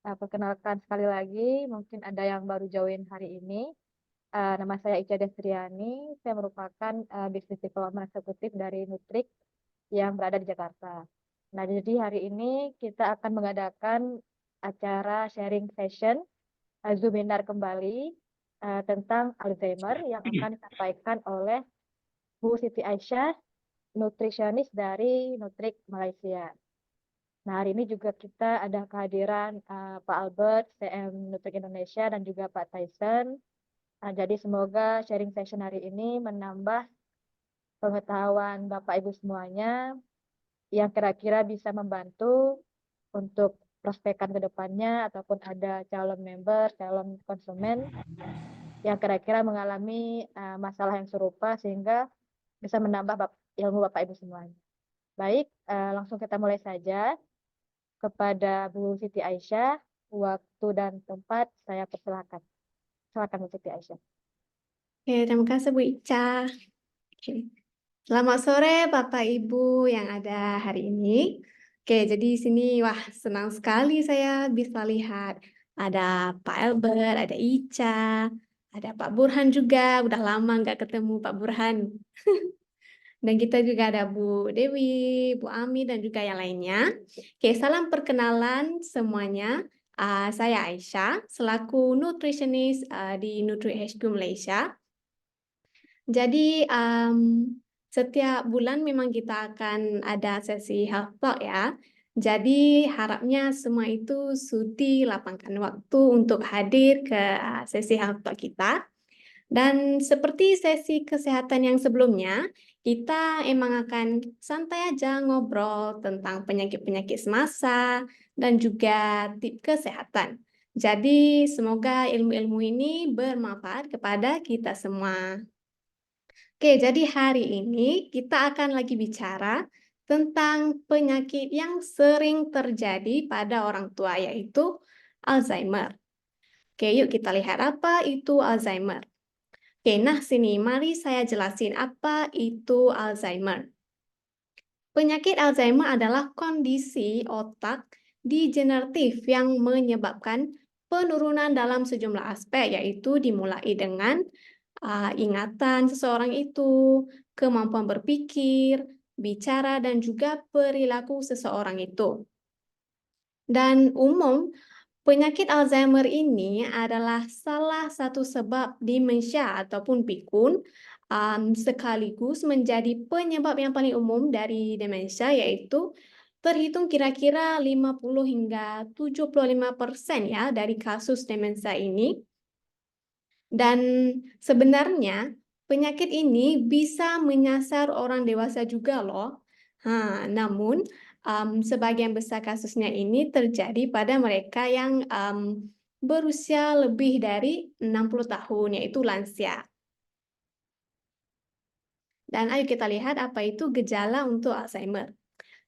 Perkenalkan sekali lagi, mungkin ada yang baru join hari ini. Nama saya Ica Destriani, saya merupakan Business Development Executive dari Nutrik yang berada di Jakarta. Nah, jadi hari ini kita akan mengadakan acara sharing session, Zoominar kembali tentang Alzheimer yang akan disampaikan oleh Bu Siti Aisyah, nutrisionis dari Nutrik Malaysia. Nah, hari ini juga kita ada kehadiran Pak Albert, CM Nutrik Indonesia, dan juga Pak Tyson. Jadi semoga sharing session hari ini menambah pengetahuan Bapak Ibu semuanya yang kira-kira bisa membantu untuk prospekan ke depannya ataupun ada calon member, calon konsumen yang kira-kira mengalami masalah yang serupa sehingga bisa menambah ilmu Bapak Ibu semuanya. Baik, langsung kita mulai saja. Kepada Bu Siti Aisyah, waktu dan tempat saya persilakan. Silakan Bu Siti Aisyah. Oke, terima kasih Bu Ica. Oke. Selamat sore Bapak Ibu yang ada hari ini. Oke, jadi di sini wah senang sekali saya bisa lihat ada Pak Albert, ada Ica, ada Pak Burhan juga. Udah lama nggak ketemu Pak Burhan. Dan kita juga ada Bu Dewi, Bu Ami, dan juga yang lainnya. Oke, salam perkenalan semuanya. Saya Aisyah, selaku nutritionist di Nutri HQ Malaysia. Jadi setiap bulan memang kita akan ada sesi health talk ya. Jadi harapnya semua itu sudi lapangkan waktu untuk hadir ke sesi health talk kita. Dan seperti sesi kesehatan yang sebelumnya, kita emang akan santai aja ngobrol tentang penyakit-penyakit semasa dan juga tips kesehatan. Jadi semoga ilmu-ilmu ini bermanfaat kepada kita semua. Oke, jadi hari ini kita akan lagi bicara tentang penyakit yang sering terjadi pada orang tua, yaitu Alzheimer. Oke, yuk kita lihat apa itu Alzheimer. Oke, nah sini mari saya jelasin apa itu Alzheimer. Penyakit Alzheimer adalah kondisi otak degeneratif yang menyebabkan penurunan dalam sejumlah aspek, yaitu dimulai dengan ingatan seseorang itu, kemampuan berpikir, bicara, dan juga perilaku seseorang itu. Dan penyakit Alzheimer ini adalah salah satu sebab demensia ataupun pikun, sekaligus menjadi penyebab yang paling umum dari demensia, yaitu terhitung kira-kira 50 hingga 75% ya dari kasus demensia ini. Dan sebenarnya penyakit ini bisa menyasar orang dewasa juga loh. Namun sebagian besar kasusnya ini terjadi pada mereka yang berusia lebih dari 60 tahun, yaitu lansia. Dan ayo kita lihat apa itu gejala untuk Alzheimer.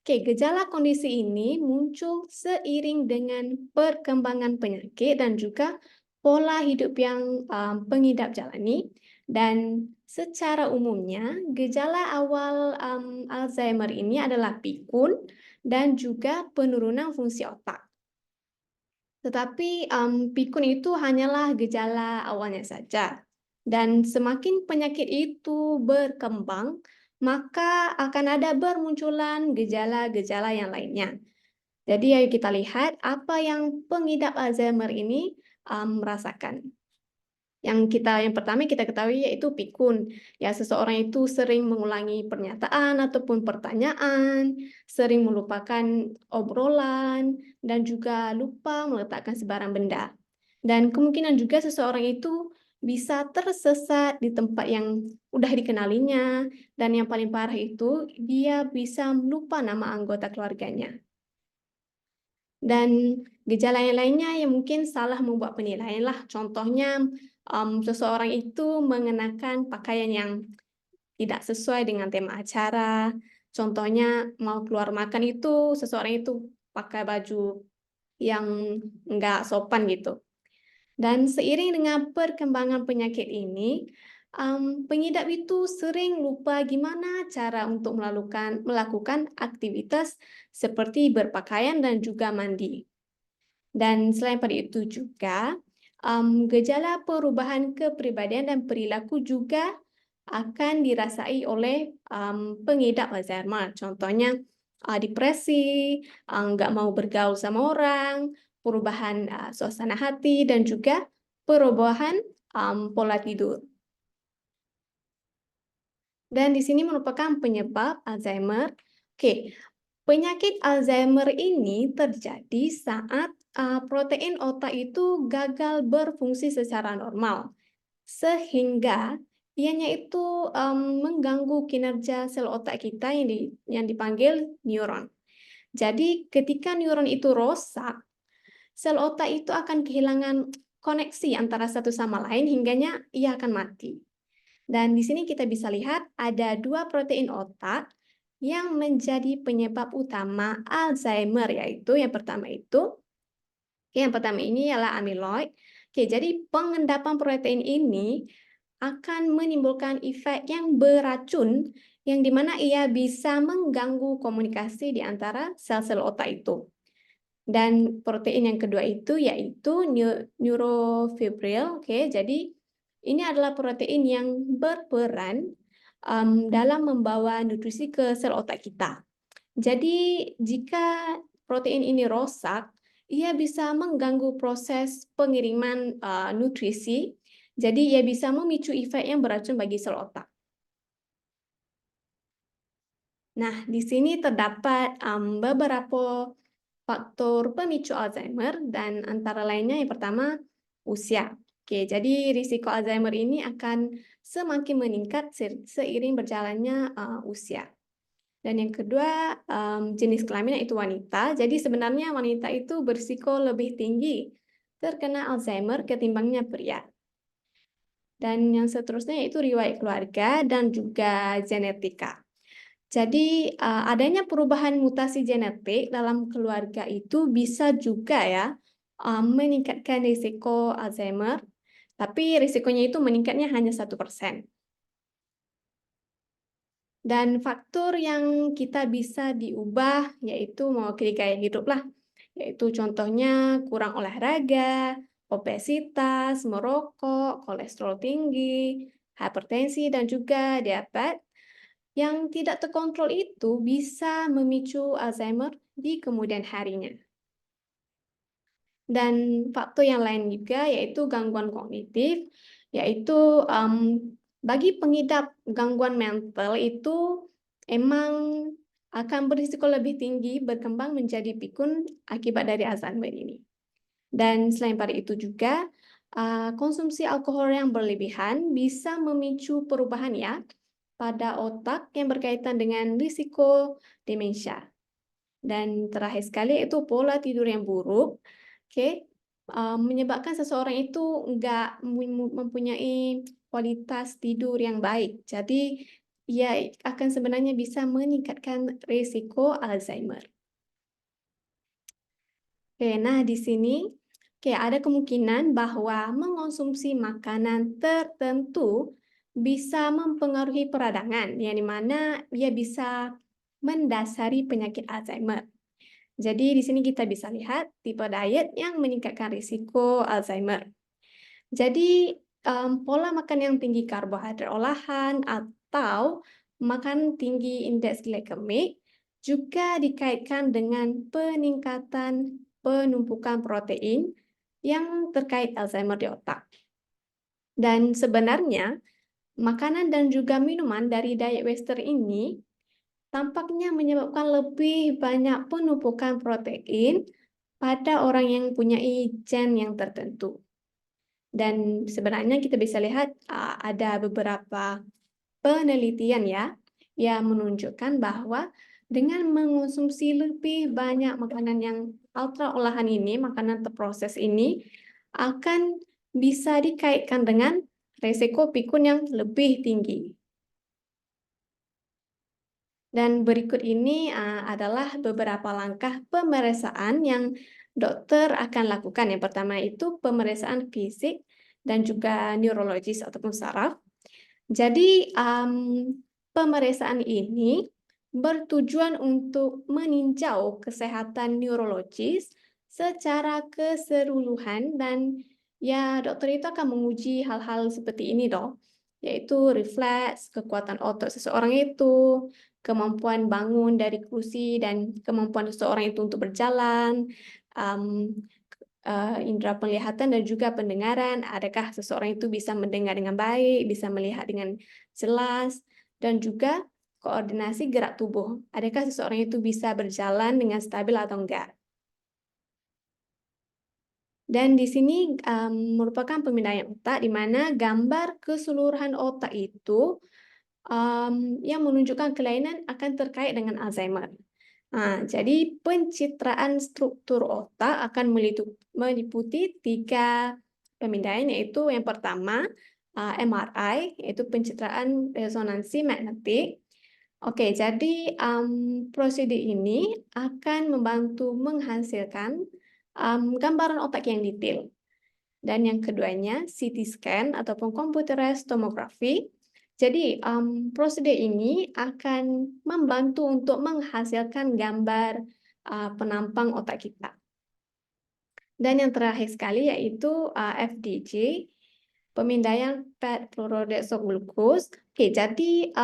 Oke, gejala kondisi ini muncul seiring dengan perkembangan penyakit dan juga pola hidup yang pengidap jalani. Dan secara umumnya, gejala awal Alzheimer ini adalah pikun dan juga penurunan fungsi otak. Tetapi pikun itu hanyalah gejala awalnya saja. Dan semakin penyakit itu berkembang, maka akan ada bermunculan gejala-gejala yang lainnya. Jadi ayo kita lihat apa yang pengidap Alzheimer ini merasakan. Yang pertama kita ketahui yaitu pikun. Ya, seseorang itu sering mengulangi pernyataan ataupun pertanyaan, sering melupakan obrolan, dan juga lupa meletakkan sebarang benda. Dan kemungkinan juga seseorang itu bisa tersesat di tempat yang udah dikenalinya, dan yang paling parah itu dia bisa lupa nama anggota keluarganya. Dan gejala yang lainnya yang mungkin salah membuat penilaian lah. Contohnya seseorang itu mengenakan pakaian yang tidak sesuai dengan tema acara. Contohnya mau keluar makan itu seseorang itu pakai baju yang nggak sopan gitu. Dan seiring dengan perkembangan penyakit ini, pengidap itu sering lupa gimana cara untuk melakukan aktivitas seperti berpakaian dan juga mandi. Dan selain pada itu juga, gejala perubahan kepribadian dan perilaku juga akan dirasai oleh pengidap Alzheimer. Contohnya depresi, nggak mau bergaul sama orang, perubahan suasana hati, dan juga perubahan pola tidur. Dan di sini merupakan penyebab Alzheimer. Oke, penyakit Alzheimer ini terjadi saat protein otak itu gagal berfungsi secara normal, sehingga ianya itu mengganggu kinerja sel otak kita yang dipanggil neuron. Jadi ketika neuron itu rusak, sel otak itu akan kehilangan koneksi antara satu sama lain hingganya ia akan mati. Dan di sini kita bisa lihat ada dua protein otak yang menjadi penyebab utama Alzheimer, yaitu yang pertama ini ialah amyloid. Oke, jadi pengendapan protein ini akan menimbulkan efek yang beracun yang dimana ia bisa mengganggu komunikasi di antara sel-sel otak itu. Dan protein yang kedua itu yaitu neurofibril. Oke, jadi ini adalah protein yang berperan dalam membawa nutrisi ke sel otak kita. Jadi jika protein ini rusak, ia bisa mengganggu proses pengiriman nutrisi. Jadi ia bisa memicu efek yang beracun bagi sel otak. Nah, di sini terdapat beberapa faktor pemicu Alzheimer dan antara lainnya yang pertama usia. Oke, jadi risiko Alzheimer ini akan semakin meningkat seiring berjalannya usia. Dan yang kedua, jenis kelamin yaitu wanita. Jadi sebenarnya wanita itu berisiko lebih tinggi terkena Alzheimer ketimbangnya pria. Dan yang seterusnya yaitu riwayat keluarga dan juga genetika. Jadi adanya perubahan mutasi genetik dalam keluarga itu bisa juga ya meningkatkan risiko Alzheimer, tapi risikonya itu meningkatnya hanya 1%. Dan faktor yang kita bisa diubah yaitu mewakili gaya hidup lah, yaitu contohnya kurang olahraga, obesitas, merokok, kolesterol tinggi, hipertensi, dan juga diabetes. Yang tidak terkontrol itu bisa memicu Alzheimer di kemudian harinya. Dan faktor yang lain juga yaitu gangguan kognitif, yaitu bagi pengidap gangguan mental itu emang akan berisiko lebih tinggi berkembang menjadi pikun akibat dari Alzheimer ini. Dan selain pada itu juga, konsumsi alkohol yang berlebihan bisa memicu perubahan ya pada otak yang berkaitan dengan risiko demensia. Dan terakhir sekali itu pola tidur yang buruk, menyebabkan seseorang itu nggak mempunyai kualitas tidur yang baik. Jadi ia akan sebenarnya bisa meningkatkan risiko Alzheimer. Oke, nah di sini ada kemungkinan bahwa mengonsumsi makanan tertentu bisa mempengaruhi peradangan, yang dimana ia bisa mendasari penyakit Alzheimer. Jadi di sini kita bisa lihat tipe diet yang meningkatkan risiko Alzheimer. Jadi pola makan yang tinggi karbohidrat olahan atau makan tinggi indeks glikemik juga dikaitkan dengan peningkatan penumpukan protein yang terkait Alzheimer di otak. Dan sebenarnya makanan dan juga minuman dari diet Western ini tampaknya menyebabkan lebih banyak penumpukan protein pada orang yang punya gen yang tertentu. Dan sebenarnya kita bisa lihat ada beberapa penelitian ya yang menunjukkan bahwa dengan mengonsumsi lebih banyak makanan yang ultra olahan ini, makanan terproses ini akan bisa dikaitkan dengan resiko pikun yang lebih tinggi. Dan berikut ini adalah beberapa langkah pemeriksaan yang dokter akan lakukan. Yang pertama itu pemeriksaan fisik dan juga neurologis ataupun saraf. Jadi pemeriksaan ini bertujuan untuk meninjau kesehatan neurologis secara keseluruhan dan ya dokter itu akan menguji hal-hal seperti ini dong, yaitu refleks, kekuatan otot seseorang itu, kemampuan bangun dari kursi dan kemampuan seseorang itu untuk berjalan, um, indera penglihatan dan juga pendengaran. Adakah seseorang itu bisa mendengar dengan baik, bisa melihat dengan jelas, dan juga koordinasi gerak tubuh. Adakah seseorang itu bisa berjalan dengan stabil atau enggak? Dan di sini merupakan pemindaian otak di mana gambar keseluruhan otak itu yang menunjukkan kelainan akan terkait dengan Alzheimer. Jadi pencitraan struktur otak akan meliputi 3 pemindaian, yaitu yang pertama MRI, yaitu pencitraan resonansi magnetik. Oke, jadi prosedur ini akan membantu menghasilkan gambaran otak yang detail. Dan yang keduanya CT scan ataupun computerized tomography. Jadi prosedur ini akan membantu untuk menghasilkan gambar penampang otak kita. Dan yang terakhir sekali yaitu FDG, pemindaian PET fluorodeoksyglucose. Oke, jadi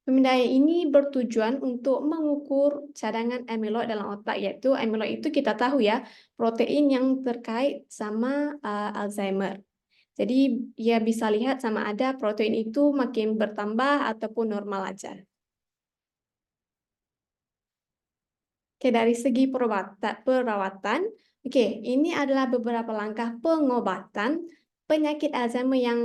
pemindaian ini bertujuan untuk mengukur cadangan amyloid dalam otak, yaitu amyloid itu kita tahu ya, protein yang terkait sama Alzheimer. Jadi ya bisa lihat sama ada protein itu makin bertambah ataupun normal aja. Oke, dari segi perawatan, oke, ini adalah beberapa langkah pengobatan penyakit Alzheimer yang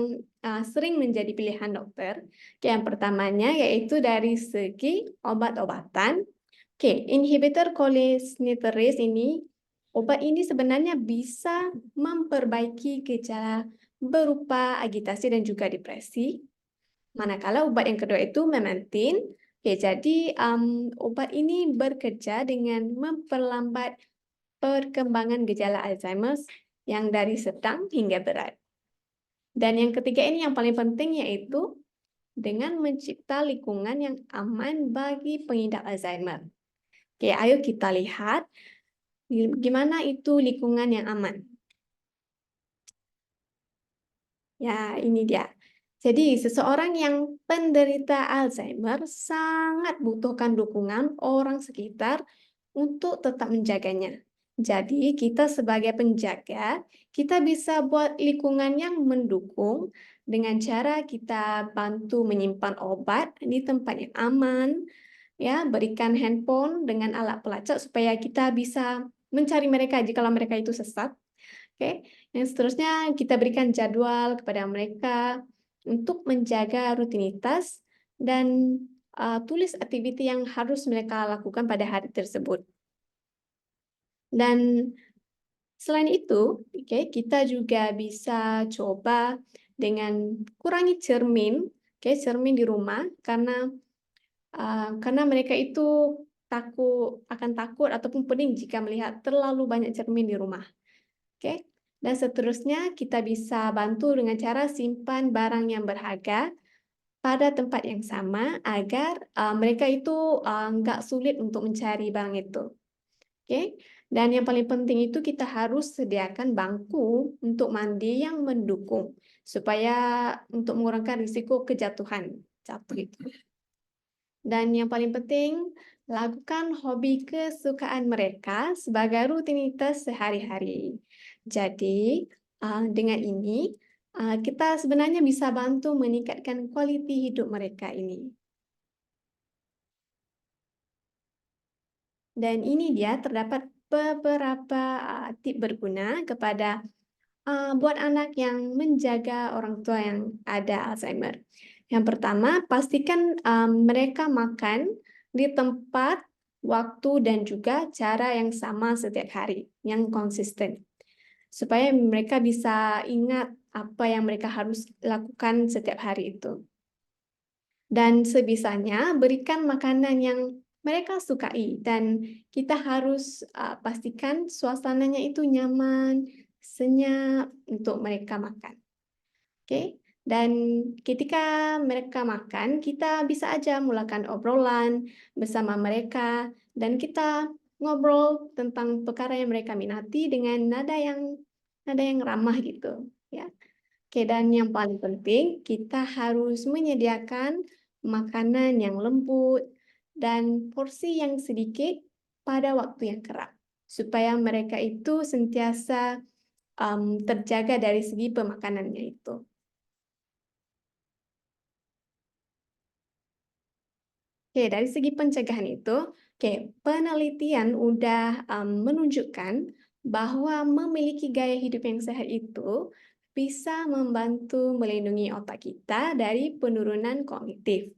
sering menjadi pilihan dokter. Oke, yang pertamanya yaitu dari segi obat-obatan. Oke, inhibitor cholinesterase ini, obat ini sebenarnya bisa memperbaiki gejala berupa agitasi dan juga depresi. Manakala obat yang kedua itu memantine. Oke, jadi obat ini bekerja dengan memperlambat perkembangan gejala Alzheimer yang dari sedang hingga berat. Dan yang ketiga ini yang paling penting yaitu dengan mencipta lingkungan yang aman bagi pengidap Alzheimer. Oke, ayo kita lihat gimana itu lingkungan yang aman. Ya, ini dia. Jadi, seseorang yang penderita Alzheimer sangat butuhkan dukungan orang sekitar untuk tetap menjaganya. Jadi, kita sebagai penjaga, kita bisa buat lingkungan yang mendukung dengan cara kita bantu menyimpan obat di tempat yang aman, ya, berikan handphone dengan alat pelacak supaya kita bisa mencari mereka jika mereka itu sesat. Oke, yang seterusnya kita berikan jadwal kepada mereka untuk menjaga rutinitas dan tulis aktiviti yang harus mereka lakukan pada hari tersebut. Dan selain itu, kita juga bisa coba dengan kurangi cermin, cermin di rumah karena mereka itu akan takut ataupun pening jika melihat terlalu banyak cermin di rumah. Oke. Dan seterusnya kita bisa bantu dengan cara simpan barang yang berharga pada tempat yang sama agar mereka itu nggak sulit untuk mencari barang itu. Oke. Dan yang paling penting itu kita harus sediakan bangku untuk mandi yang mendukung supaya untuk mengurangkan risiko kejatuhan, jatuh itu. Dan yang paling penting, lakukan hobi kesukaan mereka sebagai rutinitas sehari-hari. Jadi, dengan ini, kita sebenarnya bisa bantu meningkatkan kualiti hidup mereka ini. Dan ini dia terdapat beberapa tip berguna kepada buat anak yang menjaga orang tua yang ada Alzheimer. Yang pertama, pastikan mereka makan di tempat, waktu, dan juga cara yang sama setiap hari, yang konsisten. Supaya mereka bisa ingat apa yang mereka harus lakukan setiap hari itu. Dan sebisanya berikan makanan yang mereka sukai dan kita harus pastikan suasananya itu nyaman, senyap untuk mereka makan. Oke? Dan ketika mereka makan, kita bisa aja mulakan obrolan bersama mereka dan kita ngobrol tentang perkara yang mereka minati dengan nada yang ramah gitu, ya. Oke, dan yang paling penting, kita harus menyediakan makanan yang lembut dan porsi yang sedikit pada waktu yang kerap, supaya mereka itu sentiasa terjaga dari segi pemakanannya itu. Oke, dari segi pencegahan itu, penelitian udah menunjukkan bahwa memiliki gaya hidup yang sehat itu bisa membantu melindungi otak kita dari penurunan kognitif.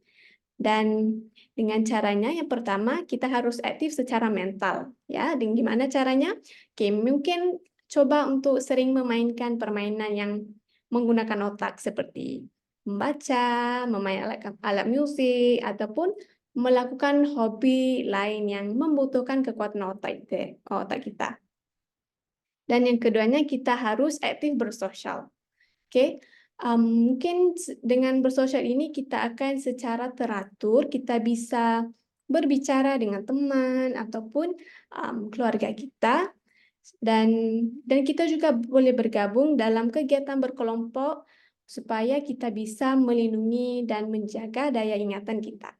Dan dengan caranya yang pertama kita harus aktif secara mental, ya. Dan gimana caranya? Oke, mungkin coba untuk sering memainkan permainan yang menggunakan otak seperti membaca, memainkan alat musik, ataupun melakukan hobi lain yang membutuhkan kekuatan otak kita. Dan yang keduanya kita harus aktif bersosial. Oke, mungkin dengan bersosial ini kita akan secara teratur, kita bisa berbicara dengan teman ataupun keluarga kita, dan kita juga boleh bergabung dalam kegiatan berkelompok supaya kita bisa melindungi dan menjaga daya ingatan kita.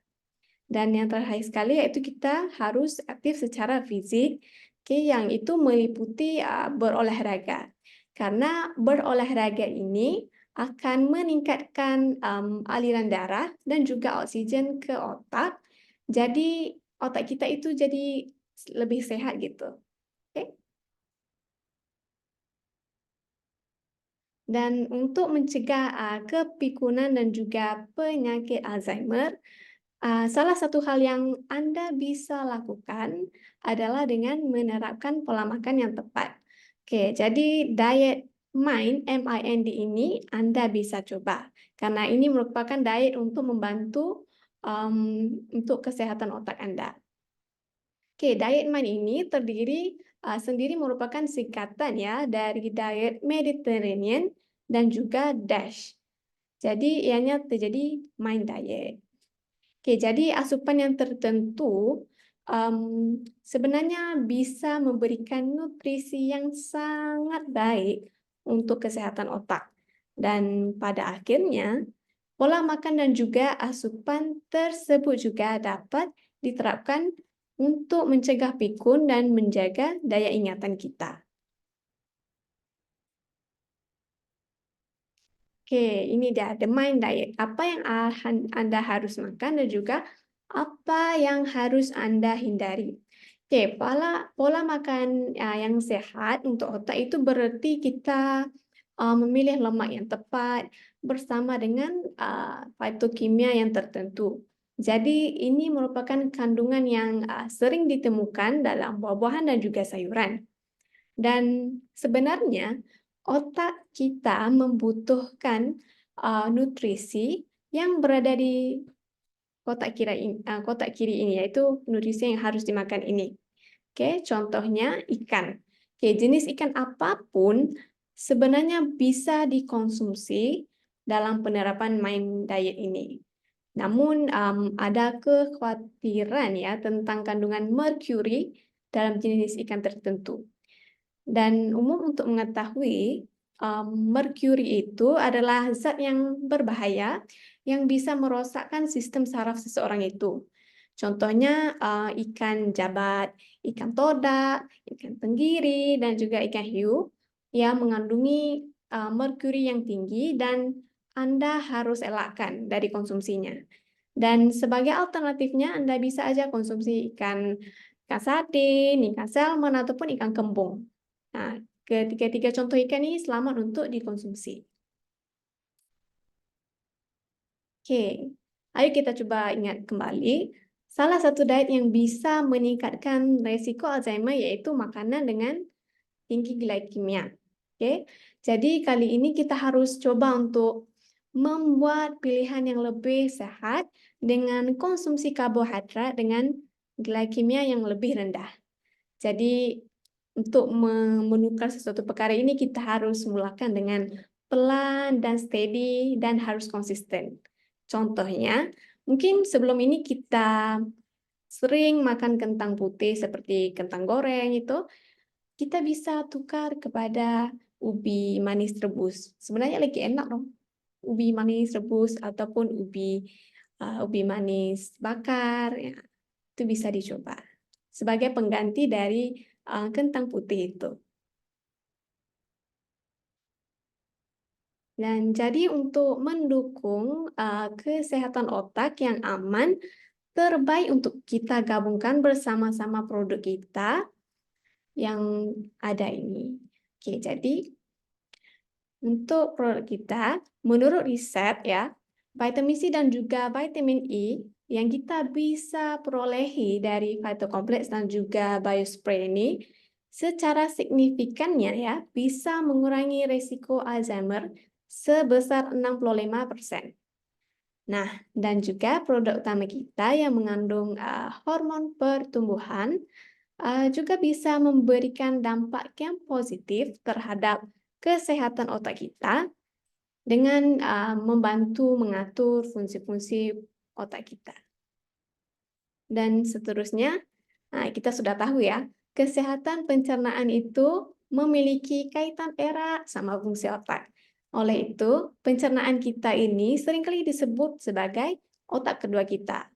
Dan yang terakhir sekali yaitu kita harus aktif secara fisik, yang itu meliputi berolahraga. Karena berolahraga ini akan meningkatkan aliran darah dan juga oksigen ke otak. Jadi otak kita itu jadi lebih sehat gitu. Oke. Dan untuk mencegah kepikunan dan juga penyakit Alzheimer, salah satu hal yang Anda bisa lakukan adalah dengan menerapkan pola makan yang tepat. Oke, jadi diet MIND, MIND ini Anda bisa coba, karena ini merupakan diet untuk membantu untuk kesehatan otak Anda. Oke, diet MIND ini sendiri merupakan singkatan ya dari diet Mediterranean dan juga DASH. Jadi ianya terjadi MIND diet. Oke, jadi asupan yang tertentu sebenarnya bisa memberikan nutrisi yang sangat baik untuk kesehatan otak. Dan pada akhirnya, pola makan dan juga asupan tersebut juga dapat diterapkan untuk mencegah pikun dan menjaga daya ingatan kita. Oke, ini dia, the mind diet. Apa yang Anda harus makan dan juga apa yang harus Anda hindari. Oke, pola makan yang sehat untuk otak itu berarti kita memilih lemak yang tepat bersama dengan fitokimia yang tertentu. Jadi ini merupakan kandungan yang sering ditemukan dalam buah-buahan dan juga sayuran. Dan sebenarnya otak kita membutuhkan nutrisi yang berada di kotak kiri ini, yaitu nutrisi yang harus dimakan ini. Oke, contohnya ikan. Oke, jenis ikan apapun sebenarnya bisa dikonsumsi dalam penerapan MIND diet ini. Namun ada kekhawatiran ya tentang kandungan merkuri dalam jenis ikan tertentu. Dan umum untuk mengetahui, merkuri itu adalah zat yang berbahaya yang bisa merosakkan sistem saraf seseorang itu. Contohnya ikan jabat, ikan todak, ikan tenggiri, dan juga ikan hiu yang mengandungi merkuri yang tinggi dan Anda harus elakkan dari konsumsinya. Dan sebagai alternatifnya Anda bisa aja konsumsi ikan sardin, ikan salmon, ataupun ikan kembung. Nah, ketiga contoh ikan ini selamat untuk dikonsumsi. Oke, ayo kita coba ingat kembali. Salah satu diet yang bisa meningkatkan resiko Alzheimer yaitu makanan dengan tinggi glikemia. Oke, jadi kali ini kita harus coba untuk membuat pilihan yang lebih sehat dengan konsumsi karbohidrat dengan glikemia yang lebih rendah. Jadi untuk menukar sesuatu perkara ini kita harus mulakan dengan pelan dan steady dan harus konsisten. Contohnya, mungkin sebelum ini kita sering makan kentang putih seperti kentang goreng itu, kita bisa tukar kepada ubi manis rebus. Sebenarnya lagi enak dong, ubi manis rebus ataupun ubi manis bakar, ya, itu bisa dicoba sebagai pengganti dari kentang putih itu. Dan jadi untuk mendukung kesehatan otak yang aman, terbaik untuk kita gabungkan bersama-sama produk kita yang ada ini. Oke, jadi untuk produk kita, menurut riset ya, vitamin C dan juga vitamin E yang kita bisa perolehi dari Phytocomplex dan juga Biospray ini secara signifikannya ya bisa mengurangi risiko Alzheimer sebesar 65%. Nah, dan juga produk utama kita yang mengandung hormon pertumbuhan juga bisa memberikan dampak yang positif terhadap kesehatan otak kita dengan membantu mengatur fungsi-fungsi otak kita. Dan seterusnya, kita sudah tahu ya, kesehatan pencernaan itu memiliki kaitan erat sama fungsi otak. Oleh itu, pencernaan kita ini seringkali disebut sebagai otak kedua kita.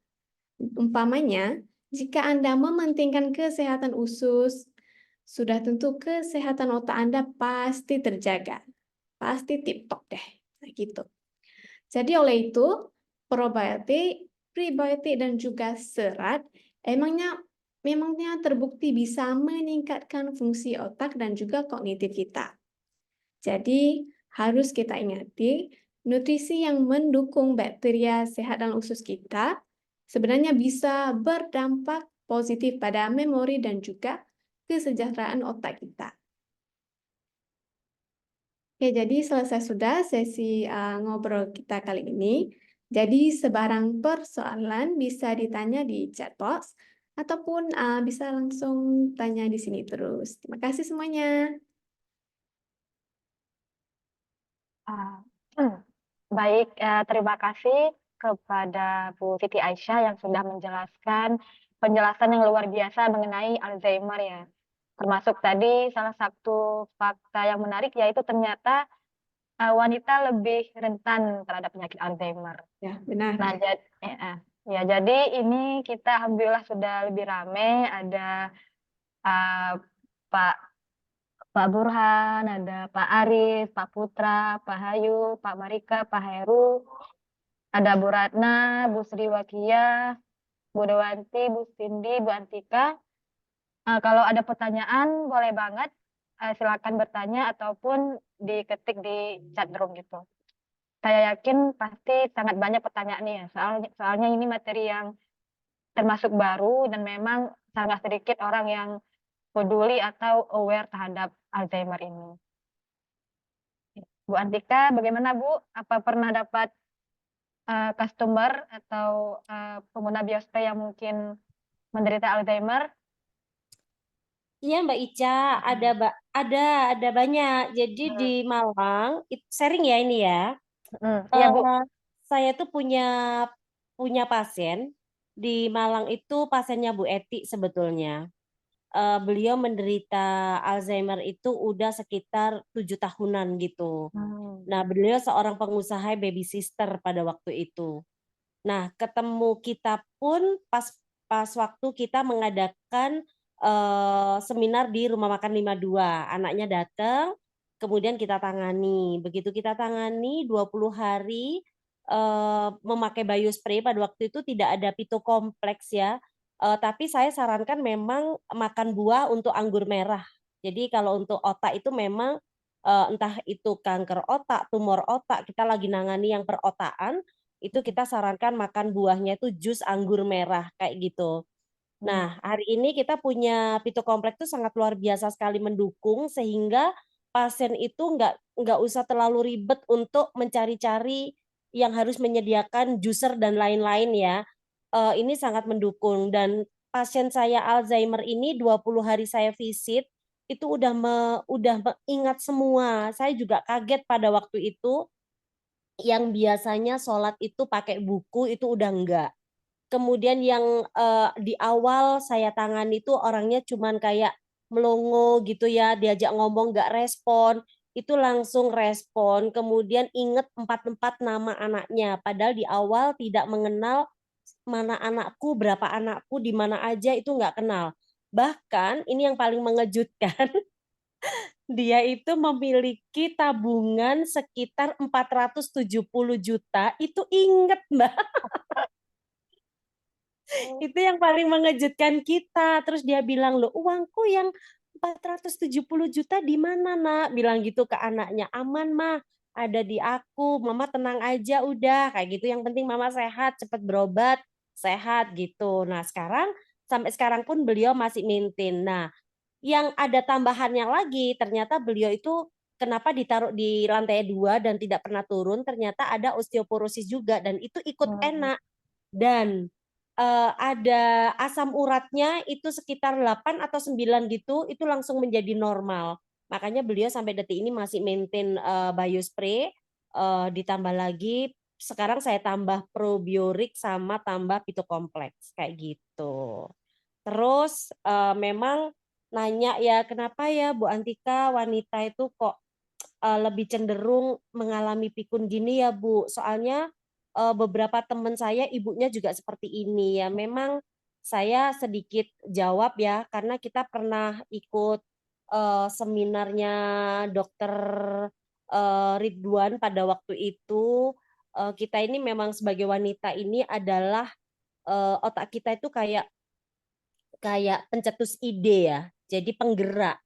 Umpamanya, jika Anda mementingkan kesehatan usus, sudah tentu kesehatan otak Anda pasti terjaga. Pasti tip-top deh. Nah, gitu. Jadi oleh itu, probiotik, prebiotik, dan juga serat memangnya terbukti bisa meningkatkan fungsi otak dan juga kognitif kita. Jadi, harus kita ingat, nutrisi yang mendukung bakteria sehat dalam usus kita sebenarnya bisa berdampak positif pada memori dan juga kesejahteraan otak kita. Oke, jadi selesai sudah sesi ngobrol kita kali ini. Jadi sebarang persoalan bisa ditanya di chat box ataupun bisa langsung tanya di sini terus. Terima kasih semuanya. Ah, Baik, terima kasih kepada Bu Siti Aisyah yang sudah menjelaskan penjelasan yang luar biasa mengenai Alzheimer ya. Termasuk tadi salah satu fakta yang menarik yaitu ternyata wanita lebih rentan terhadap penyakit Alzheimer. Ya, benar. Nah, jadi ini kita alhamdulillah sudah lebih ramai. Ada uh, Pak Pak Burhan, ada Pak Arif, Pak Putra, Pak Hayu, Pak Marika, Pak Heru, ada Bu Ratna, Bu Sri Wakia, Bu Dewanti, Bu Cindy, Bu Antika. Kalau ada pertanyaan boleh banget silakan bertanya ataupun diketik di chat room gitu. Saya yakin pasti sangat banyak pertanyaan nih ya. Soalnya ini materi yang termasuk baru dan memang sangat sedikit orang yang peduli atau aware terhadap Alzheimer ini. Bu Antika, bagaimana Bu? Apa pernah dapat customer atau pengguna Biospray yang mungkin menderita Alzheimer? Iya Mbak Ica, ada banyak. Jadi di Malang, sharing ya ini ya. Iya Bu. Saya tuh punya pasien di Malang itu pasiennya Bu Eti sebetulnya. Beliau menderita Alzheimer itu udah sekitar 7 tahunan gitu. Nah, beliau seorang pengusaha baby sister pada waktu itu. Nah, ketemu kita pun pas waktu kita mengadakan seminar di Rumah Makan 52. Anaknya datang, kemudian kita tangani. Begitu kita tangani 20 hari memakai biospray pada waktu itu tidak ada pitokompleks ya. Tapi saya sarankan memang makan buah untuk anggur merah. Jadi kalau untuk otak itu memang entah itu kanker otak, tumor otak, kita lagi nangani yang perotaan, itu kita sarankan makan buahnya itu jus anggur merah kayak gitu. Nah, hari ini kita punya pitokompleks itu sangat luar biasa sekali mendukung sehingga pasien itu nggak usah terlalu ribet untuk mencari-cari yang harus menyediakan juicer dan lain-lain ya. Ini sangat mendukung dan pasien saya Alzheimer ini 20 hari saya visit itu udah ingat semua. Saya juga kaget pada waktu itu yang biasanya sholat itu pakai buku itu udah enggak. kemudian yang di awal saya tangani itu orangnya cuman kayak melongo gitu ya, diajak ngomong nggak respon, itu langsung respon, kemudian inget 4 nama anaknya, padahal di awal tidak mengenal mana anakku, berapa anakku, di mana aja itu nggak kenal. Bahkan ini yang paling mengejutkan, dia itu memiliki tabungan sekitar 470 juta, itu inget Mbak. Itu yang paling mengejutkan kita. Terus dia bilang, "Loh, uangku yang 470 juta di mana, Nak?" Bilang gitu ke anaknya. "Aman, Mah, ada di aku. Mama tenang aja udah." Kayak gitu. Yang penting Mama sehat, cepat berobat, sehat gitu. Nah, sampai sekarang pun beliau masih maintain. Nah, yang ada tambahannya lagi, ternyata beliau itu kenapa ditaruh di lantai 2 dan tidak pernah turun, ternyata ada osteoporosis juga dan itu ikut Hmm. enak. Dan, ada asam uratnya itu sekitar 8 atau 9 gitu, itu langsung menjadi normal. Makanya beliau sampai detik ini masih maintain, biospray, ditambah lagi sekarang saya tambah probiorik sama tambah pitokompleks, kayak gitu. Terus, memang nanya ya, "Kenapa ya Bu Antika wanita itu kok lebih cenderung mengalami pikun gini ya Bu, soalnya beberapa teman saya ibunya juga seperti ini ya. Memang saya sedikit jawab ya, karena kita pernah ikut seminarnya dokter Ridwan pada waktu itu. Kita ini memang sebagai wanita ini adalah otak kita itu kayak kayak pencetus ide ya, jadi penggerak.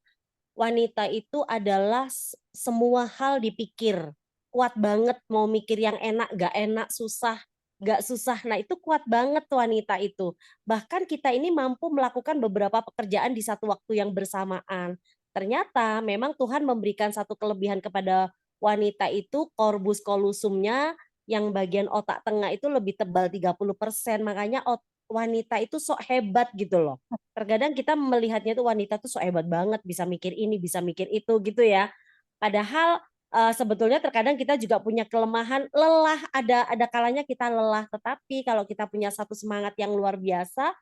Wanita itu adalah semua hal dipikir, kuat banget mau mikir yang enak, gak enak, susah, gak susah. Nah itu kuat banget wanita itu. Bahkan kita ini mampu melakukan beberapa pekerjaan di satu waktu yang bersamaan. Ternyata memang Tuhan memberikan satu kelebihan kepada wanita itu, corpus callosumnya yang bagian otak tengah itu lebih tebal 30%. Makanya wanita itu sok hebat gitu loh. Terkadang kita melihatnya tuh wanita tuh sok hebat banget, bisa mikir ini, bisa mikir itu gitu ya. Padahal sebetulnya terkadang kita juga punya kelemahan, lelah, ada kalanya kita lelah, tetapi kalau kita punya satu semangat yang luar biasa,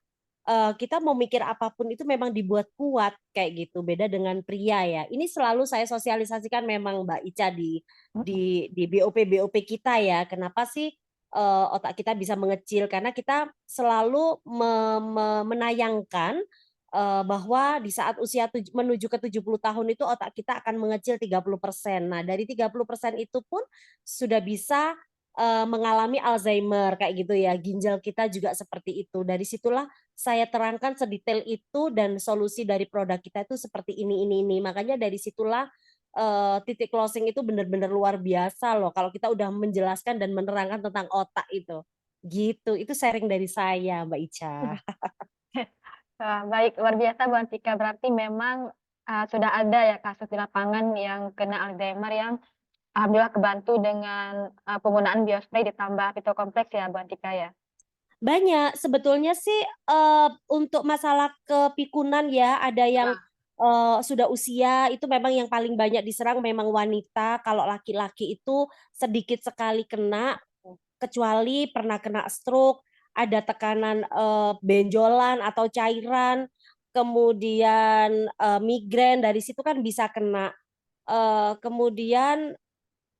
kita mau mikir apapun itu memang dibuat kuat kayak gitu. Beda dengan pria ya. Ini selalu saya sosialisasikan memang Mbak Ica di BOP kita ya. Kenapa sih otak kita bisa mengecil? Karena kita selalu menayangkan bahwa di saat usia menuju ke 70 tahun itu otak kita akan mengecil 30%. Nah, dari 30% itu pun sudah bisa mengalami Alzheimer kayak gitu ya. Ginjal kita juga seperti itu. Dari situlah saya terangkan sedetail itu dan solusi dari produk kita itu seperti ini. Makanya dari situlah titik closing itu benar-benar luar biasa loh. Kalau kita udah menjelaskan dan menerangkan tentang otak itu. Gitu. Itu sharing dari saya, Mbak Ica. Wah, baik, luar biasa Bu Antika. Berarti memang sudah ada ya kasus di lapangan yang kena Alzheimer yang alhamdulillah kebantu dengan penggunaan biospray ditambah pitokompleks ya Bu Antika ya. Banyak, sebetulnya sih untuk masalah kepikunan ya, ada yang sudah usia itu memang yang paling banyak diserang memang wanita, kalau laki-laki itu sedikit sekali kena, kecuali pernah kena stroke, ada tekanan benjolan atau cairan, kemudian migrain, dari situ kan bisa kena. Kemudian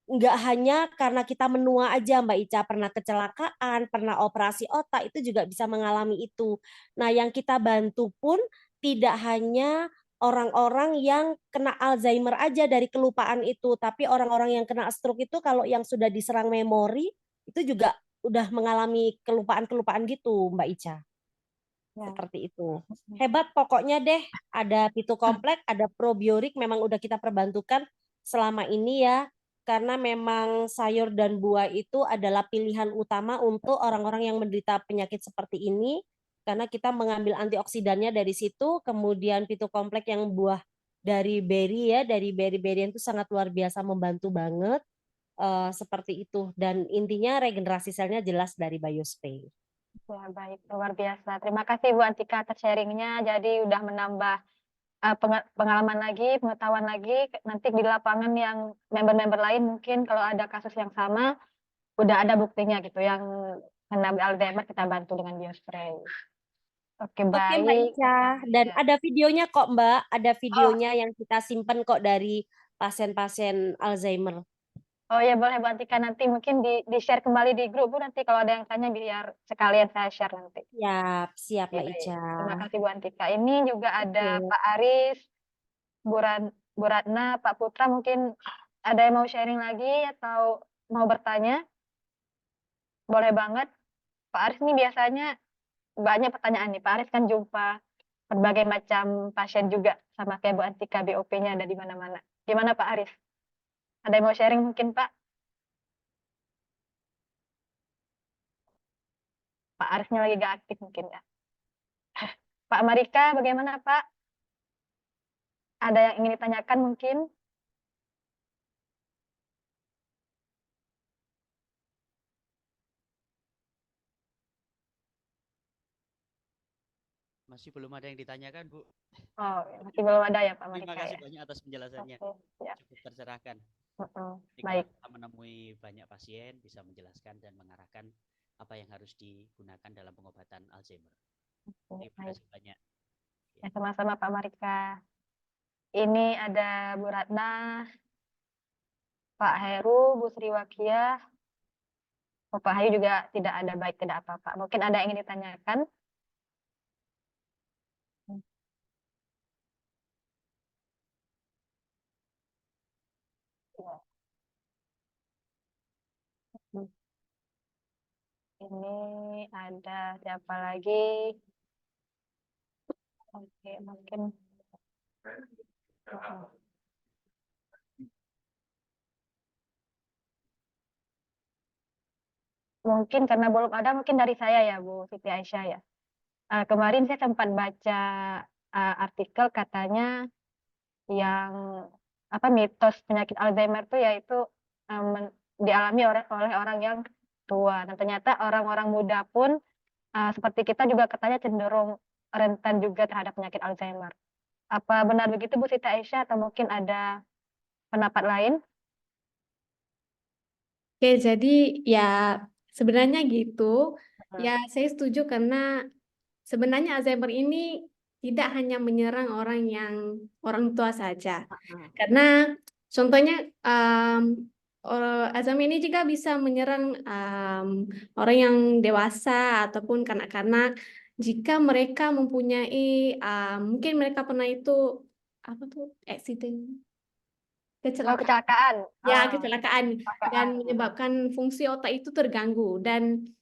nggak hanya karena kita menua aja Mbak Ica, pernah kecelakaan, pernah operasi otak, itu juga bisa mengalami itu. Nah, yang kita bantu pun tidak hanya orang-orang yang kena Alzheimer aja dari kelupaan itu, tapi orang-orang yang kena stroke itu kalau yang sudah diserang memori, itu juga udah mengalami kelupaan-kelupaan gitu Mbak Ica. Ya. Seperti itu. Hebat pokoknya deh, ada Pitu Komplek, ada probiorik memang udah kita perbantukan selama ini ya, karena memang sayur dan buah itu adalah pilihan utama untuk orang-orang yang menderita penyakit seperti ini, karena kita mengambil antioksidannya dari situ, kemudian Pitu Komplek yang buah dari berry ya, dari berry-berry itu sangat luar biasa membantu banget, seperti itu. Dan intinya regenerasi selnya jelas dari Biospray. Ya, baik, luar biasa. Terima kasih Bu Antika atas sharingnya. Jadi udah menambah pengalaman lagi, pengetahuan lagi. Nanti di lapangan yang member-member lain mungkin kalau ada kasus yang sama, udah ada buktinya gitu. Yang kena Alzheimer kita bantu dengan biospray. Oke, Oke Mbak baik. Ica, dan Ya. ada videonya kok Mbak, ada Oh, videonya yang kita simpen kok dari pasien-pasien Alzheimer. oh ya boleh Bu Antika, nanti mungkin di-share kembali di grup Bu, nanti kalau ada yang tanya biar sekalian saya share nanti. Siap, siap Oke, Mbak baik. Ica. Terima kasih Bu Antika. Ini juga ada Oke. Pak Aris, Bu Ratna, Pak Putra, mungkin ada yang mau sharing lagi atau mau bertanya? Boleh banget. Pak Aris ini biasanya banyak pertanyaan nih. Pak Aris kan jumpa berbagai macam pasien juga sama kayak Bu Antika, BOP-nya ada di mana-mana. Gimana Pak Aris? Ada yang mau sharing mungkin Pak? Pak Arisnya lagi gak aktif mungkin ya. Pak Marika, bagaimana Pak? Ada yang ingin ditanyakan mungkin? Masih belum ada yang ditanyakan, Bu. Oh, masih belum ada ya Pak Terima Marika kasih ya. banyak atas penjelasannya. Oke, ya. Cukup tercerahkan. Jadi kalau Baik. kita menemui banyak pasien, bisa menjelaskan dan mengarahkan apa yang harus digunakan dalam pengobatan Alzheimer. Terima Baik. kasih banyak. Ya, sama-sama Pak Marika. Ini ada Bu Ratna, Pak Heru, Bu Sriwakia. Oh, Pak Hayu juga tidak ada, baik, tidak apa-apa. Mungkin ada yang ingin ditanyakan? Ya. Ini ada siapa lagi? Oke, mungkin. Mungkin karena belum ada, mungkin dari saya ya, Bu Siti Aisyah ya. Kemarin saya sempat baca artikel katanya yang mitos penyakit Alzheimer itu yaitu dialami oleh orang yang tua. Dan ternyata orang-orang muda pun seperti kita juga katanya cenderung rentan juga terhadap penyakit Alzheimer. Apa benar begitu Bu Siti Aisyah atau mungkin ada pendapat lain? Oke, jadi ya sebenarnya gitu. Ya, saya setuju karena sebenarnya Alzheimer ini tidak hanya menyerang orang tua saja. Karena contohnya Alzheimer ini juga bisa menyerang orang yang dewasa ataupun kanak-kanak jika mereka mempunyai mungkin mereka pernah itu apa tuh accident kecelakaan. Kecelakaan. Ya, kecelakaan dan Kecelakaan. menyebabkan fungsi otak itu terganggu. Dan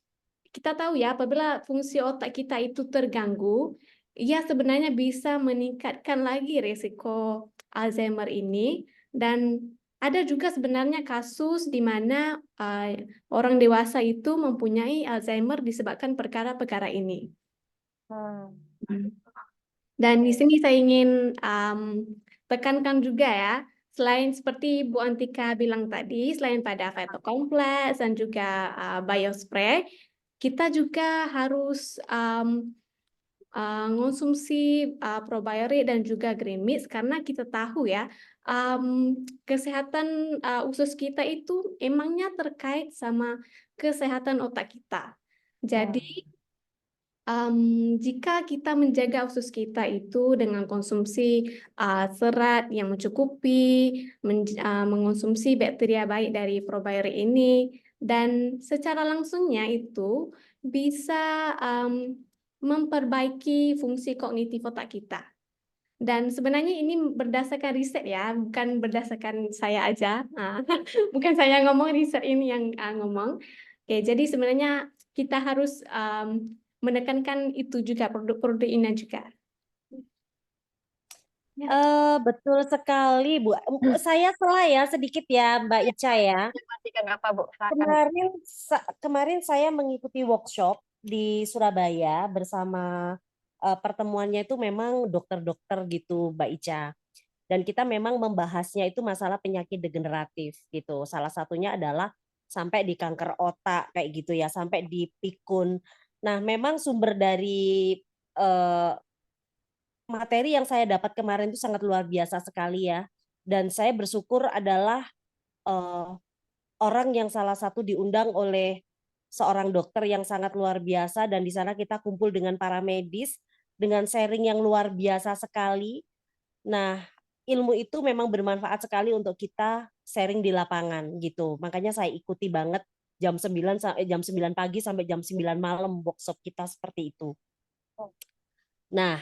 kita tahu ya, apabila fungsi otak kita itu terganggu, ya sebenarnya bisa meningkatkan lagi risiko Alzheimer ini. Dan ada juga sebenarnya kasus di mana orang dewasa itu mempunyai Alzheimer disebabkan perkara-perkara ini. Dan di sini saya ingin tekankan juga ya, selain seperti Bu Antika bilang tadi, selain pada Vetokompleks dan juga biospray, kita juga harus mengonsumsi probiotik dan juga green mix karena kita tahu ya, kesehatan usus kita itu emangnya terkait sama kesehatan otak kita. Jadi jika kita menjaga usus kita itu dengan konsumsi serat yang mencukupi, mengonsumsi bakteria baik dari probiotik ini, dan secara langsungnya itu bisa memperbaiki fungsi kognitif otak kita. Dan sebenarnya ini berdasarkan riset ya, bukan berdasarkan saya aja. Bukan saya ngomong, riset ini yang ngomong. Oke, jadi sebenarnya kita harus menekankan itu juga, produk-produk ini juga. Betul sekali, Bu. Saya salah ya sedikit ya, Mbak Ica ya. Apa, Bu? Kemarin saya mengikuti workshop di Surabaya bersama pertemuannya itu memang dokter-dokter gitu, Mbak Ica. Dan kita memang membahasnya itu masalah penyakit degeneratif gitu. Salah satunya adalah sampai di kanker otak kayak gitu ya, sampai di pikun. Nah, memang sumber dari materi yang saya dapat kemarin itu sangat luar biasa sekali ya. Dan saya bersyukur adalah orang yang salah satu diundang oleh seorang dokter yang sangat luar biasa, dan di sana kita kumpul dengan para medis dengan sharing yang luar biasa sekali. Nah, ilmu itu memang bermanfaat sekali untuk kita sharing di lapangan gitu. Makanya saya ikuti banget jam 9 pagi sampai jam 9 malam workshop kita seperti itu. Nah,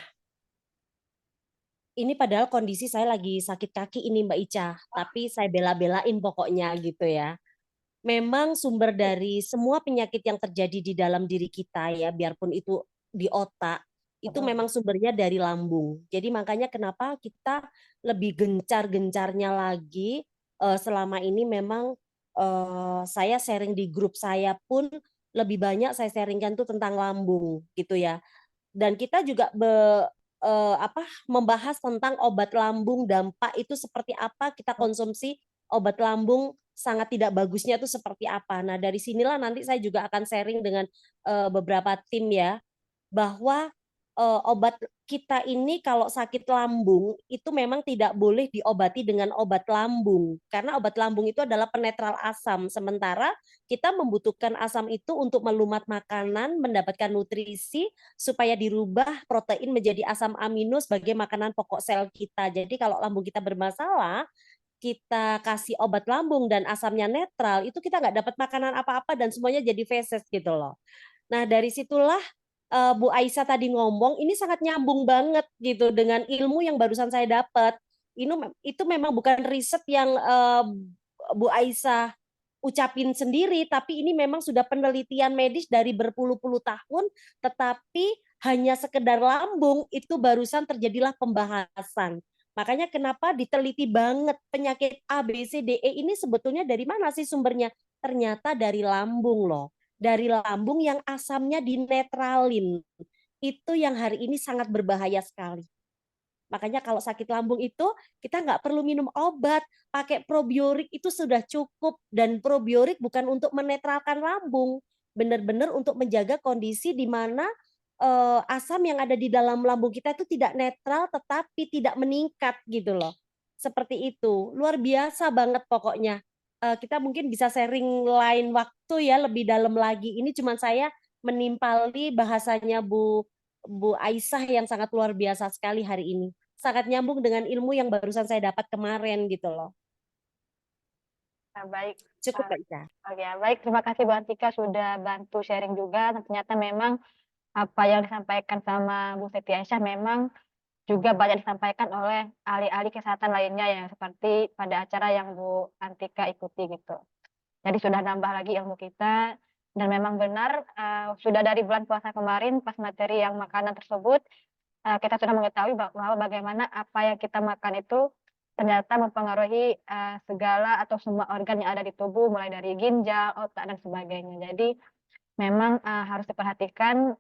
ini padahal kondisi saya lagi sakit kaki ini Mbak Ica, tapi saya bela-belain pokoknya gitu ya. Memang sumber dari semua penyakit yang terjadi di dalam diri kita ya, biarpun itu di otak, itu memang sumbernya dari lambung. Jadi makanya kenapa kita lebih gencar-gencarnya lagi selama ini memang saya sharing di grup saya pun lebih banyak saya sharingkan tuh tentang lambung gitu ya. Dan kita juga membahas tentang obat lambung, dampak itu seperti apa kita konsumsi obat lambung sangat tidak bagusnya itu seperti apa. Nah, dari sinilah nanti saya juga akan sharing dengan beberapa tim ya, bahwa obat kita ini kalau sakit lambung itu memang tidak boleh diobati dengan obat lambung, karena obat lambung itu adalah penetral asam, sementara kita membutuhkan asam itu untuk melumat makanan, mendapatkan nutrisi supaya dirubah protein menjadi asam amino sebagai makanan pokok sel kita. Jadi kalau lambung kita bermasalah, kita kasih obat lambung dan asamnya netral, itu kita nggak dapat makanan apa-apa dan semuanya jadi feses gitu loh. Nah, dari situlah Bu Aisyah tadi ngomong, ini sangat nyambung banget gitu dengan ilmu yang barusan saya dapat. Itu memang bukan riset yang Bu Aisyah ucapin sendiri, tapi ini memang sudah penelitian medis dari berpuluh-puluh tahun, tetapi hanya sekedar lambung itu barusan terjadilah pembahasan. Makanya kenapa diteliti banget penyakit A, B, C, D, E ini sebetulnya dari mana sih sumbernya? Ternyata dari lambung loh. Dari lambung yang asamnya dinetralin. Itu yang hari ini sangat berbahaya sekali. Makanya kalau sakit lambung itu kita nggak perlu minum obat, pakai probiotik itu sudah cukup, dan probiotik bukan untuk menetralkan lambung, benar-benar untuk menjaga kondisi di mana asam yang ada di dalam lambung kita itu tidak netral tetapi tidak meningkat gitu loh. Seperti itu, luar biasa banget pokoknya. Kita mungkin bisa sharing lain waktu ya lebih dalam lagi. Ini cuma saya menimpali bahasanya Bu Aisyah yang sangat luar biasa sekali hari ini. Sangat nyambung dengan ilmu yang barusan saya dapat kemarin gitu loh. Nah, baik. Cukup Mbak Ica. Oke, baik. Terima kasih Bu Antika sudah bantu sharing juga. Dan ternyata memang apa yang disampaikan sama Bu Siti Aisyah memang juga banyak disampaikan oleh ahli-ahli kesehatan lainnya yang seperti pada acara yang Bu Antika ikuti gitu. Jadi sudah nambah lagi ilmu kita, dan memang benar sudah dari bulan puasa kemarin pas materi yang makanan tersebut kita sudah mengetahui bahwa bagaimana apa yang kita makan itu ternyata mempengaruhi segala atau semua organ yang ada di tubuh, mulai dari ginjal, otak, dan sebagainya. Jadi memang harus diperhatikan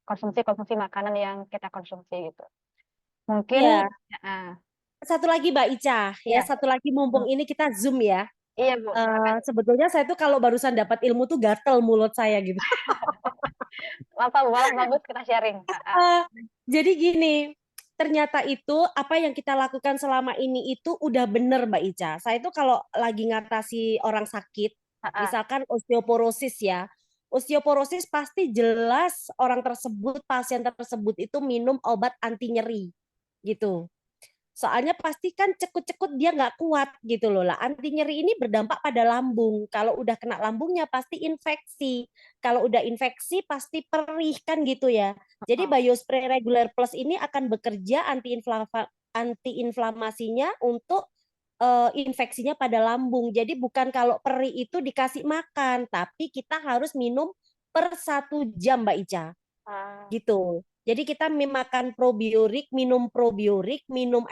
konsumsi makanan yang kita konsumsi gitu. Mungkin Iya. uh, Satu lagi Mbak Ica, ya Iya. satu lagi mumpung ini kita Zoom ya. Iya Bu, Sebetulnya saya tuh kalau barusan dapat ilmu tuh gatel mulut saya gitu. apa Bu, malah bagus kita sharing. Jadi gini, ternyata itu apa yang kita lakukan selama ini itu udah bener Mbak Ica. Saya itu kalau lagi ngatasi orang sakit, misalkan osteoporosis ya, osteoporosis pasti jelas orang tersebut, pasien tersebut itu minum obat anti nyeri gitu. Soalnya pasti kan cekut-cekut dia nggak kuat gitu loh lah. Anti nyeri ini berdampak pada lambung. Kalau udah kena lambungnya pasti infeksi. Kalau udah infeksi pasti perih kan gitu ya. Jadi BioSpray Regular Plus ini akan bekerja anti-inflamasinya untuk infeksinya pada lambung. Jadi bukan kalau perih itu dikasih makan, tapi kita harus minum per 1 jam Mbak Ica. Gitu. Jadi kita makan probiotik, minum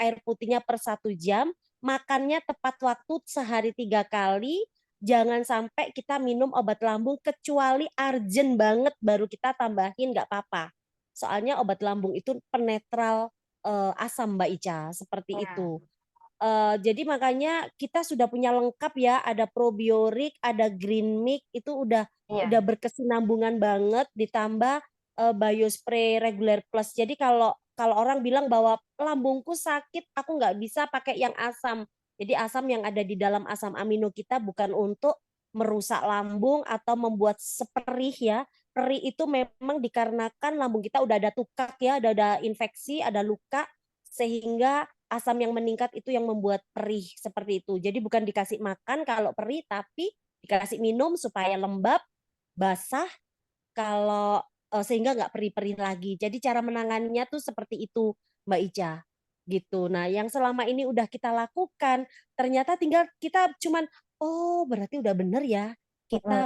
air putihnya per 1 jam, makannya tepat waktu sehari 3 kali, jangan sampai kita minum obat lambung kecuali urgent banget baru kita tambahin nggak apa-apa. Soalnya obat lambung itu penetral asam Mbak Ica, seperti itu. Jadi makanya kita sudah punya lengkap ya, ada probiotik, ada green milk, itu udah berkesinambungan banget, ditambah BioSpray Regular Plus. Jadi kalau orang bilang bahwa lambungku sakit, aku nggak bisa pakai yang asam. Jadi asam yang ada di dalam asam amino kita bukan untuk merusak lambung atau membuat seperih ya. Perih itu memang dikarenakan lambung kita udah ada tukak ya, ada infeksi, ada luka, sehingga asam yang meningkat itu yang membuat perih seperti itu. Jadi bukan dikasih makan kalau perih, tapi dikasih minum supaya lembab, basah, kalau sehingga nggak perih-perih lagi. Jadi cara menanganinya tuh seperti itu, Mbak Ica. Gitu. Nah, yang selama ini udah kita lakukan, ternyata tinggal kita cuman, oh berarti udah bener ya. Kita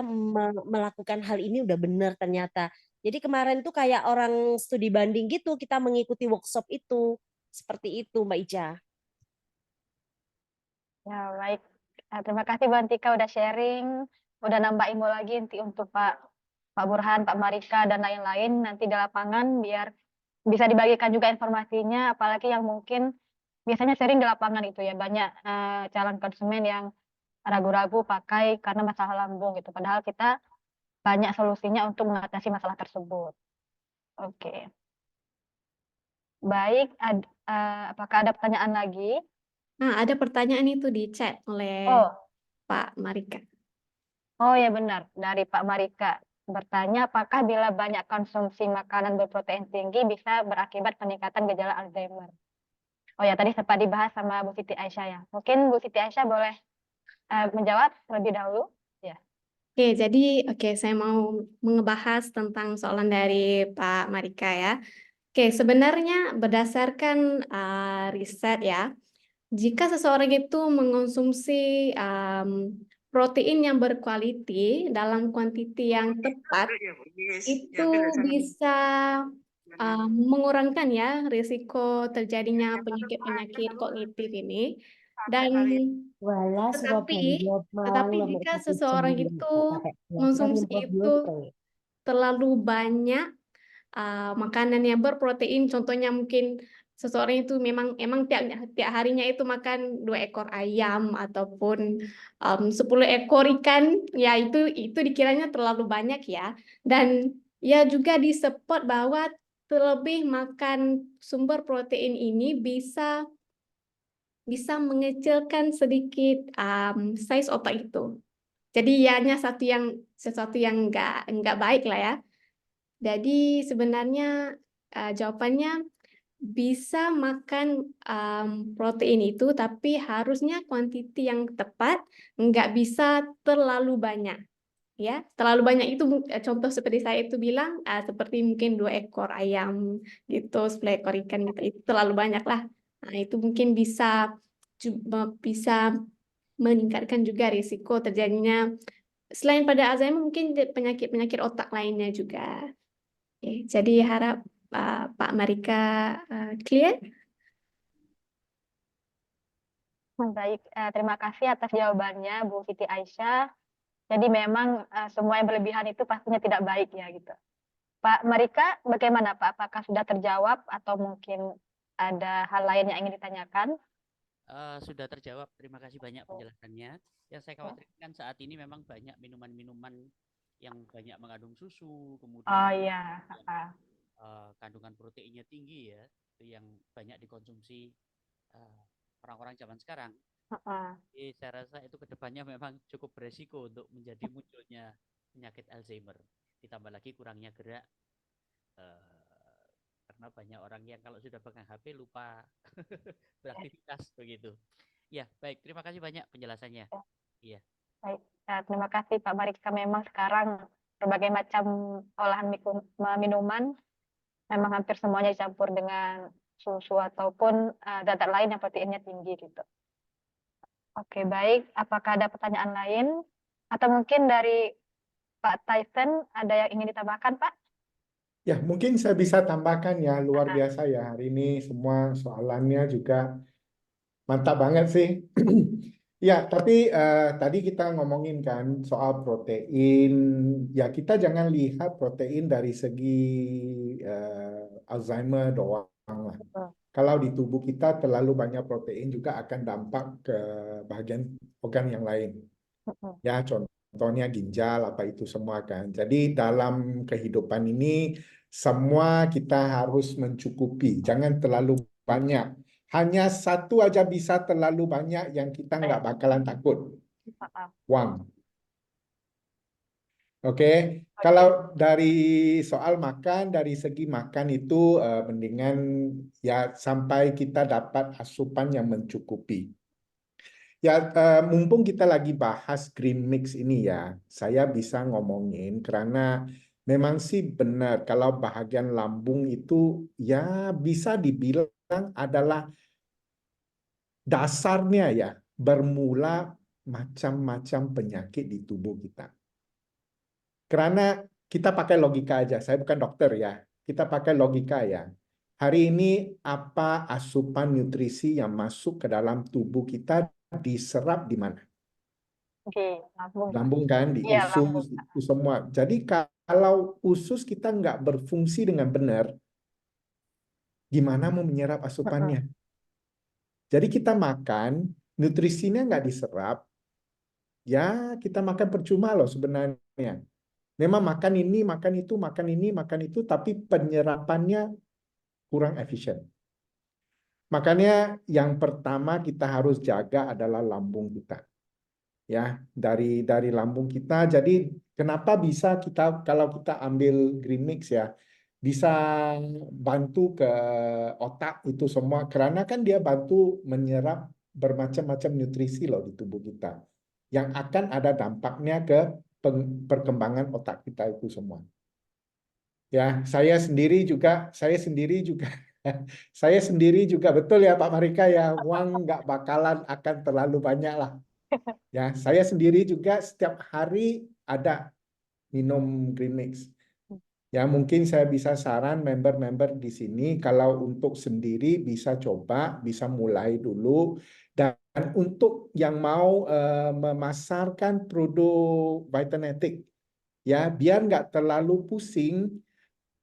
melakukan hal ini udah bener ternyata. Jadi kemarin tuh kayak orang studi banding gitu, kita mengikuti workshop itu. Seperti itu, Mbak Ica. Ya, baik. Terima kasih Bu Antika udah sharing, udah nambah ilmu lagi nanti untuk Pak Burhan, Pak Marika, dan lain-lain nanti di lapangan biar bisa dibagikan juga informasinya, apalagi yang mungkin biasanya sering di lapangan itu ya, banyak calon konsumen yang ragu-ragu pakai karena masalah lambung gitu. Padahal kita banyak solusinya untuk mengatasi masalah tersebut. Oke. Baik, apakah ada pertanyaan lagi? Nah, ada pertanyaan itu di chat oleh Oh, Pak Marika. oh ya benar, dari Pak Marika bertanya apakah bila banyak konsumsi makanan berprotein tinggi bisa berakibat peningkatan gejala Alzheimer. Oh ya, tadi sempat dibahas sama Bu Siti Aisyah ya. Mungkin Bu Siti Aisyah boleh menjawab terlebih dahulu. Ya. Oke, saya mau mengebahas tentang soalan dari Pak Marika ya. Oke, sebenarnya berdasarkan riset ya, jika seseorang itu mengonsumsi protein yang berkualiti dalam kuantiti yang tepat, itu bisa mengurangkan ya risiko terjadinya penyakit-penyakit kognitif ini. Dan tetapi jika seseorang itu mengonsumsi itu terlalu banyak makanan yang berprotein, contohnya mungkin seseorang itu emang tiap harinya itu makan 2 ekor ayam ataupun 10 ekor ikan, ya itu dikiranya terlalu banyak ya. Dan ya juga di-support bahwa terlebih makan sumber protein ini bisa mengecilkan sedikit size otak itu. Jadi ya hanya sesuatu yang nggak baik lah ya. Jadi sebenarnya jawabannya bisa makan protein itu, tapi harusnya kuantiti yang tepat, nggak bisa terlalu banyak. Ya, terlalu banyak itu contoh seperti saya itu bilang, seperti mungkin 2 ekor ayam gitu, 10 ekor ikan gitu, itu terlalu banyak lah. Nah, itu mungkin bisa meningkatkan juga risiko terjadinya selain pada Alzheimer mungkin penyakit-penyakit otak lainnya juga. Oke, jadi harap Pak Marika clear. Baik, terima kasih atas jawabannya Bu Siti Aisyah. Jadi memang semua yang berlebihan itu pastinya tidak baik ya gitu. Pak Marika, bagaimana Pak? Apakah sudah terjawab atau mungkin ada hal lain yang ingin ditanyakan? Sudah terjawab. Terima kasih banyak penjelasannya. Yang saya khawatirkan saat ini memang banyak minuman-minuman yang banyak mengandung susu, kemudian Oh iya. kandungan proteinnya tinggi ya, itu yang banyak dikonsumsi orang-orang zaman sekarang. Jadi saya rasa itu kedepannya memang cukup beresiko untuk menjadi munculnya penyakit Alzheimer. Ditambah lagi kurangnya gerak, karena banyak orang yang kalau sudah pegang HP lupa beraktivitas begitu. Ya, baik. Terima kasih banyak penjelasannya. Iya. Baik, terima kasih Pak Marika. Memang sekarang berbagai macam olahan minuman memang hampir semuanya dicampur dengan susu ataupun zat lain yang proteinnya tinggi gitu. Oke, baik. Apakah ada pertanyaan lain? Atau mungkin dari Pak Tyson ada yang ingin ditambahkan, Pak? Ya, mungkin saya bisa tambahkan ya, luar biasa ya hari ini semua soalannya juga mantap banget sih. Ya, tapi tadi kita ngomongin kan soal protein. Ya, kita jangan lihat protein dari segi Alzheimer doang lah. Kalau di tubuh kita terlalu banyak protein juga akan dampak ke bagian organ yang lain. Ya, contohnya ginjal, apa itu semua kan. Jadi dalam kehidupan ini semua kita harus mencukupi. Jangan terlalu banyak. Hanya satu aja bisa terlalu banyak yang kita nggak bakalan takut. Uang. Oke, kalau dari soal makan, dari segi makan itu mendingan ya sampai kita dapat asupan yang mencukupi. Ya, mumpung kita lagi bahas green mix ini ya, saya bisa ngomongin karena memang sih benar kalau bahagian lambung itu ya bisa dibilang adalah dasarnya ya, bermula macam-macam penyakit di tubuh kita. Karena kita pakai logika aja, saya bukan dokter ya, kita pakai logika ya. Hari ini apa asupan nutrisi yang masuk ke dalam tubuh kita diserap di mana? Oke, lambung. Lambung kan, di Iya, lambung. usus, itu semua. Jadi kalau usus kita nggak berfungsi dengan benar, gimana mau menyerap asupannya? Jadi kita makan, nutrisinya nggak diserap, ya kita makan percuma loh sebenarnya. Memang makan ini, makan itu, makan ini, makan itu, tapi penyerapannya kurang efisien. Makanya yang pertama kita harus jaga adalah lambung kita. Ya, dari lambung kita. Jadi kenapa bisa kita kalau kita ambil green mix ya, bisa bantu ke otak itu semua karena kan dia bantu menyerap bermacam-macam nutrisi loh di tubuh kita yang akan ada dampaknya ke perkembangan otak kita itu semua. Ya, saya sendiri juga saya sendiri juga betul ya Pak Marika ya, uang nggak bakalan akan terlalu banyak lah. Ya, saya sendiri juga setiap hari ada minum green mix. Ya, mungkin saya bisa saran member-member di sini kalau untuk sendiri bisa coba, bisa mulai dulu. Dan untuk yang mau memasarkan produk Vitanetic, ya biar nggak terlalu pusing,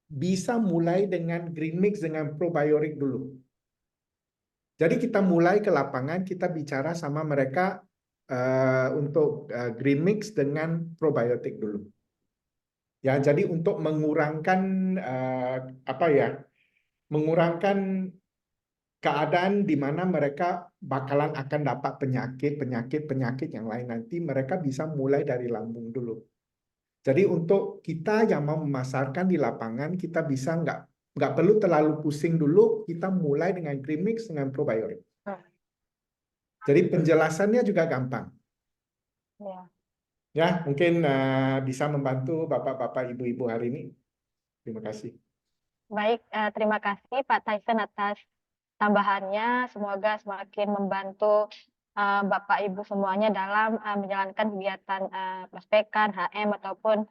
bisa mulai dengan green mix dengan probiotik dulu. Jadi kita mulai ke lapangan, kita bicara sama mereka untuk green mix dengan probiotik dulu. Ya, jadi untuk mengurangkan apa ya? Mengurangkan keadaan di mana mereka bakalan akan dapat penyakit yang lain nanti mereka bisa mulai dari lambung dulu. Jadi untuk kita yang mau memasarkan di lapangan kita bisa nggak perlu terlalu pusing dulu, kita mulai dengan green mix dengan probiotik. Jadi penjelasannya juga gampang. Ya. Ya, mungkin bisa membantu bapak-bapak, ibu-ibu hari ini. Terima kasih. Baik, terima kasih Pak Tyson atas tambahannya. Semoga semakin membantu Bapak Ibu semuanya dalam menjalankan kegiatan prospekan, HM ataupun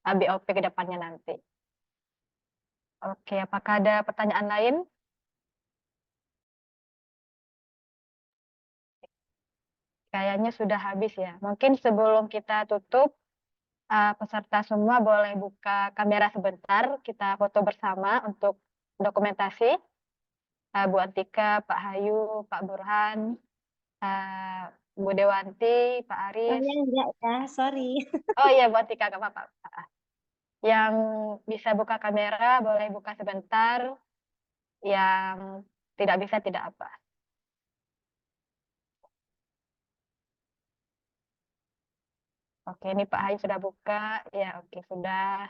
BOP ke depannya nanti. Oke, apakah ada pertanyaan lain? Kayaknya sudah habis ya. Mungkin sebelum kita tutup, peserta semua boleh buka kamera sebentar, kita foto bersama untuk dokumentasi. Bu Antika, Pak Hayu, Pak Burhan, Bu Dewanti, Pak Aris. Enggak ya, sorry. Oh iya, Bu Antika, nggak apa-apa. Yang bisa buka kamera boleh buka sebentar, yang tidak bisa tidak apa. Oke, ini Pak Hayu sudah buka. Ya, oke, sudah.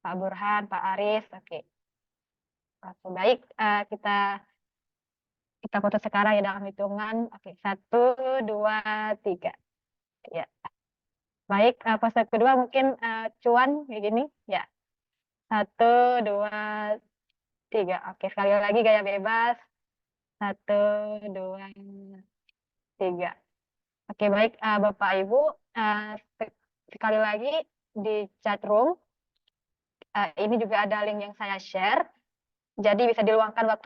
Pak Burhan, Pak Aris, oke. Oke, baik, kita foto sekarang ya dalam hitungan. Oke, 1, 2, 3. Ya. Baik, pose kedua mungkin cuan kayak gini. Ya. 1, 2, 3. Oke, sekali lagi gaya bebas. 1, 2, 3. Oke, baik, Bapak Ibu, sekali lagi di chat room ini juga ada link yang saya share. Jadi bisa diluangkan waktu